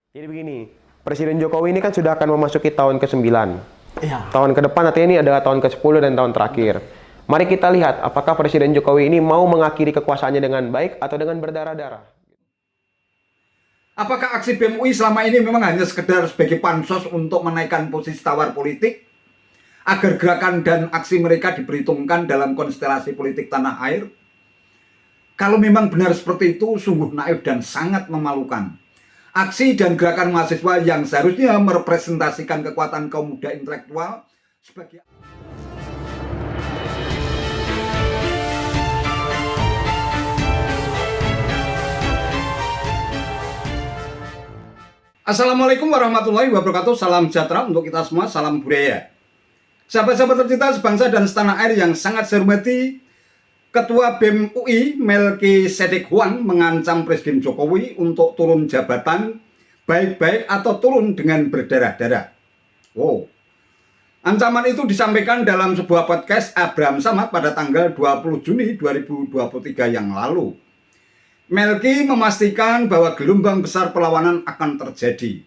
Jadi begini, Presiden Jokowi ini kan sudah akan memasuki tahun ke-9. Iya. Tahun ke depan artinya ini adalah tahun ke-10 dan tahun terakhir. Mari kita lihat apakah Presiden Jokowi ini mau mengakhiri kekuasaannya dengan baik atau dengan berdarah-darah. Apakah aksi BEM UI selama ini memang hanya sekedar sebagai pansos untuk menaikkan posisi tawar politik agar gerakan dan aksi mereka diperhitungkan dalam konstelasi politik tanah air? Kalau memang benar seperti itu, sungguh naif dan sangat memalukan. Aksi dan gerakan mahasiswa yang seharusnya merepresentasikan kekuatan kaum muda intelektual sebagai... Assalamualaikum warahmatullahi wabarakatuh. Salam sejahtera untuk kita semua, salam budaya. Sahabat-sahabat tercinta sebangsa dan setanah air yang sangat saya hormati, Ketua BEM UI Melkisedek Huang mengancam Presiden Jokowi untuk turun jabatan baik-baik atau turun dengan berdarah-darah. Wow. Ancaman itu disampaikan dalam sebuah podcast Abraham Samad pada tanggal 20 Juni 2023 yang lalu. Melki memastikan bahwa gelombang besar perlawanan akan terjadi.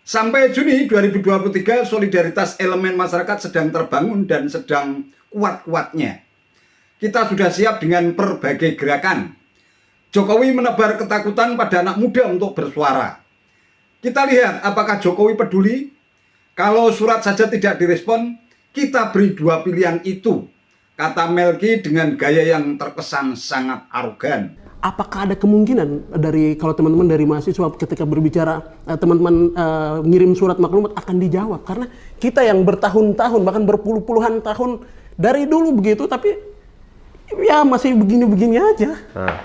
Sampai Juni 2023, solidaritas elemen masyarakat sedang terbangun dan sedang kuat-kuatnya. Kita sudah siap dengan berbagai gerakan. Jokowi menebar ketakutan pada anak muda untuk bersuara. Kita lihat apakah Jokowi peduli. Kalau surat saja tidak direspon, kita beri dua pilihan itu, kata Melki dengan gaya yang terkesan sangat arogan. Apakah ada kemungkinan dari kalau teman-teman dari mahasiswa ketika berbicara teman-teman ngirim surat maklumat akan dijawab, karena kita yang bertahun-tahun bahkan berpuluh-puluhan tahun dari dulu begitu, tapi ya masih begini-begini aja. Nah,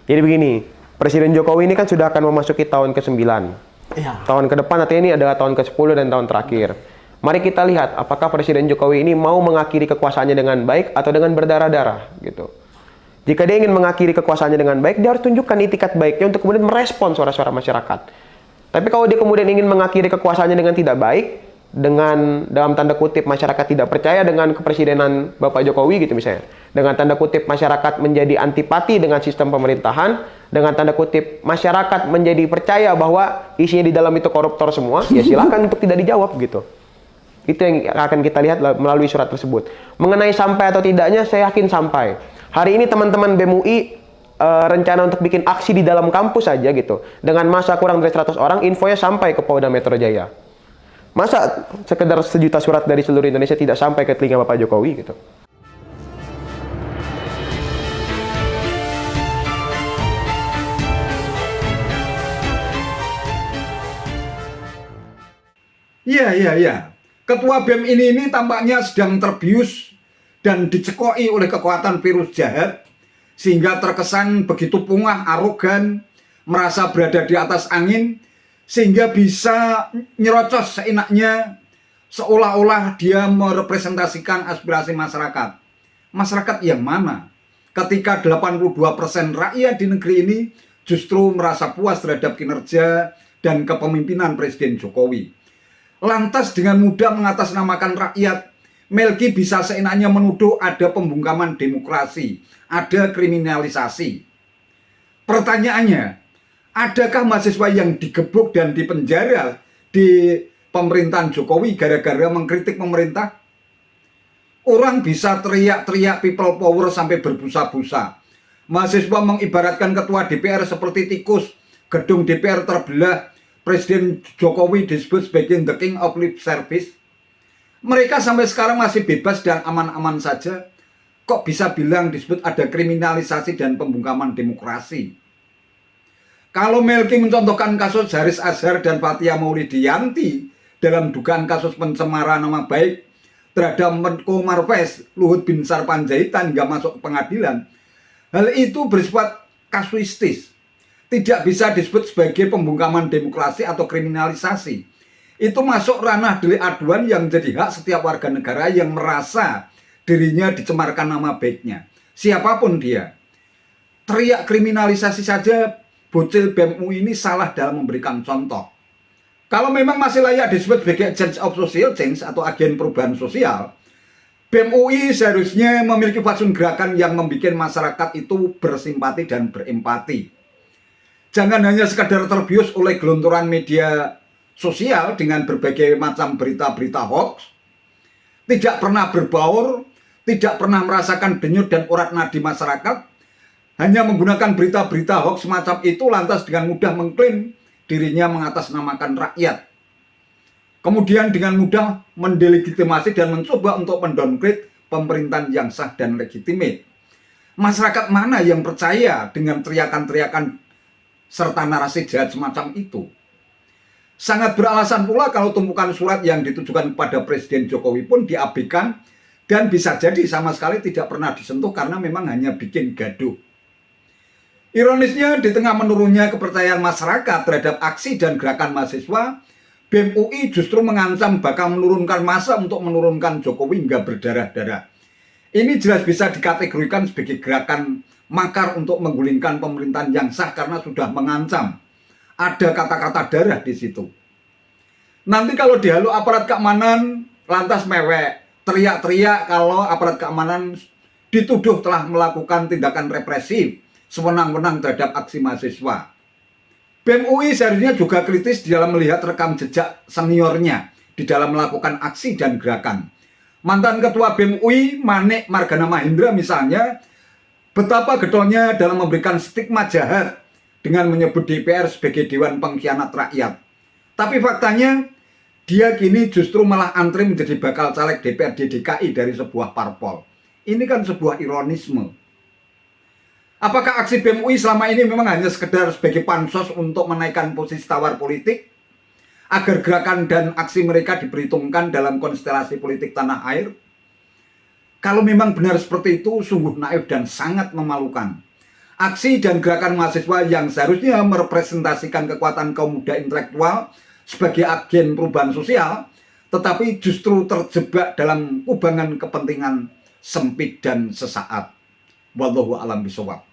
jadi begini, Presiden Jokowi ini kan sudah akan memasuki tahun ke-9. Iya. Tahun ke depan artinya ini adalah tahun ke-10 dan tahun terakhir. Mari kita lihat apakah Presiden Jokowi ini mau mengakhiri kekuasaannya dengan baik atau dengan berdarah-darah gitu. Jika dia ingin mengakhiri kekuasaannya dengan baik, dia harus tunjukkan itikat baiknya untuk kemudian merespon suara-suara masyarakat. Tapi kalau dia kemudian ingin mengakhiri kekuasaannya dengan tidak baik, dengan dalam tanda kutip masyarakat tidak percaya dengan kepresidenan Bapak Jokowi gitu misalnya, dengan tanda kutip masyarakat menjadi antipati dengan sistem pemerintahan, dengan tanda kutip masyarakat menjadi percaya bahwa isinya di dalam itu koruptor semua, ya silakan untuk tidak dijawab gitu. Itu yang akan kita lihat melalui surat tersebut. Mengenai sampai atau tidaknya, saya yakin sampai. Hari ini teman-teman BEM UI rencana untuk bikin aksi di dalam kampus saja gitu. Dengan masa kurang dari 100 orang, infonya sampai ke Polda Metro Jaya. Masa sekedar sejuta surat dari seluruh Indonesia tidak sampai ke telinga Bapak Jokowi gitu. Iya. Ketua BEM ini tampaknya sedang terbius dan dicekoki oleh kekuatan virus jahat, sehingga terkesan begitu pungah, arogan, merasa berada di atas angin, sehingga bisa nyerocos seenaknya, seolah-olah dia merepresentasikan aspirasi masyarakat. Masyarakat yang mana? Ketika 82% rakyat di negeri ini justru merasa puas terhadap kinerja dan kepemimpinan Presiden Jokowi. Lantas dengan mudah mengatasnamakan rakyat, Melki bisa seenaknya menuduh ada pembungkaman demokrasi, ada kriminalisasi. Pertanyaannya, adakah mahasiswa yang digebuk dan dipenjara di pemerintahan Jokowi gara-gara mengkritik pemerintah? Orang bisa teriak-teriak people power sampai berbusa-busa. Mahasiswa mengibaratkan ketua DPR seperti tikus, gedung DPR terbelah, Presiden Jokowi disebut sebagai the king of lip service. Mereka sampai sekarang masih bebas dan aman-aman saja. Kok bisa bilang disebut ada kriminalisasi dan pembungkaman demokrasi? Kalau Melki mencontohkan kasus Haris Azhar dan Fathia Mauridiyanti dalam dugaan kasus pencemaran nama baik terhadap Menko Marves Luhut Binsar Panjaitan hingga masuk ke pengadilan, hal itu bersifat kasuistis. Tidak bisa disebut sebagai pembungkaman demokrasi atau kriminalisasi. Itu masuk ranah delik aduan yang menjadi hak setiap warga negara yang merasa dirinya dicemarkan nama baiknya. Siapapun dia. Teriak kriminalisasi saja, bocil BEM UI ini salah dalam memberikan contoh. Kalau memang masih layak disebut sebagai agent of social change atau agen perubahan sosial, BEM UI seharusnya memiliki fatsun gerakan yang membuat masyarakat itu bersimpati dan berempati. Jangan hanya sekadar terbius oleh gelontoran media sosial dengan berbagai macam berita-berita hoax, tidak pernah berbaur, tidak pernah merasakan denyut dan urat nadi masyarakat, hanya menggunakan berita-berita hoax semacam itu lantas dengan mudah mengklaim dirinya mengatasnamakan rakyat. Kemudian dengan mudah mendelegitimasi dan mencoba untuk mendowngrade pemerintahan yang sah dan legitimate. Masyarakat mana yang percaya dengan teriakan-teriakan serta narasi jahat semacam itu? Sangat beralasan pula kalau tumpukan surat yang ditujukan kepada Presiden Jokowi pun diabaikan dan bisa jadi sama sekali tidak pernah disentuh karena memang hanya bikin gaduh. Ironisnya, di tengah menurunnya kepercayaan masyarakat terhadap aksi dan gerakan mahasiswa, BEM UI justru mengancam bakal menurunkan massa untuk menurunkan Jokowi hingga berdarah-darah. Ini jelas bisa dikategorikan sebagai gerakan makar untuk menggulingkan pemerintahan yang sah karena sudah mengancam. Ada kata-kata darah di situ. Nanti kalau dihalu aparat keamanan lantas mewek, teriak-teriak kalau aparat keamanan dituduh telah melakukan tindakan represif sewenang-wenang terhadap aksi mahasiswa. BEM UI seharusnya juga kritis di dalam melihat rekam jejak seniornya di dalam melakukan aksi dan gerakan. Mantan Ketua BEM UI, Manik Margana Mahindra misalnya, betapa getolnya dalam memberikan stigma jahat dengan menyebut DPR sebagai Dewan Pengkhianat Rakyat. Tapi faktanya, dia kini justru malah antri menjadi bakal caleg DPRD DKI dari sebuah parpol. Ini kan sebuah ironisme. Apakah aksi BEM UI selama ini memang hanya sekedar sebagai pansos untuk menaikkan posisi tawar politik? Agar gerakan dan aksi mereka diperhitungkan dalam konstelasi politik tanah air? Kalau memang benar seperti itu, sungguh naif dan sangat memalukan. Aksi dan gerakan mahasiswa yang seharusnya merepresentasikan kekuatan kaum muda intelektual sebagai agen perubahan sosial, tetapi justru terjebak dalam kubangan kepentingan sempit dan sesaat. Wallahu a'lam bishawab.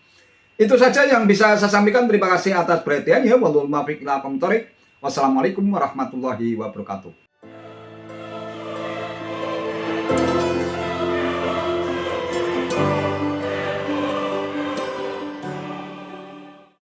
Itu saja yang bisa saya sampaikan. Terima kasih atas perhatiannya. Wassalamualaikum warahmatullahi wabarakatuh.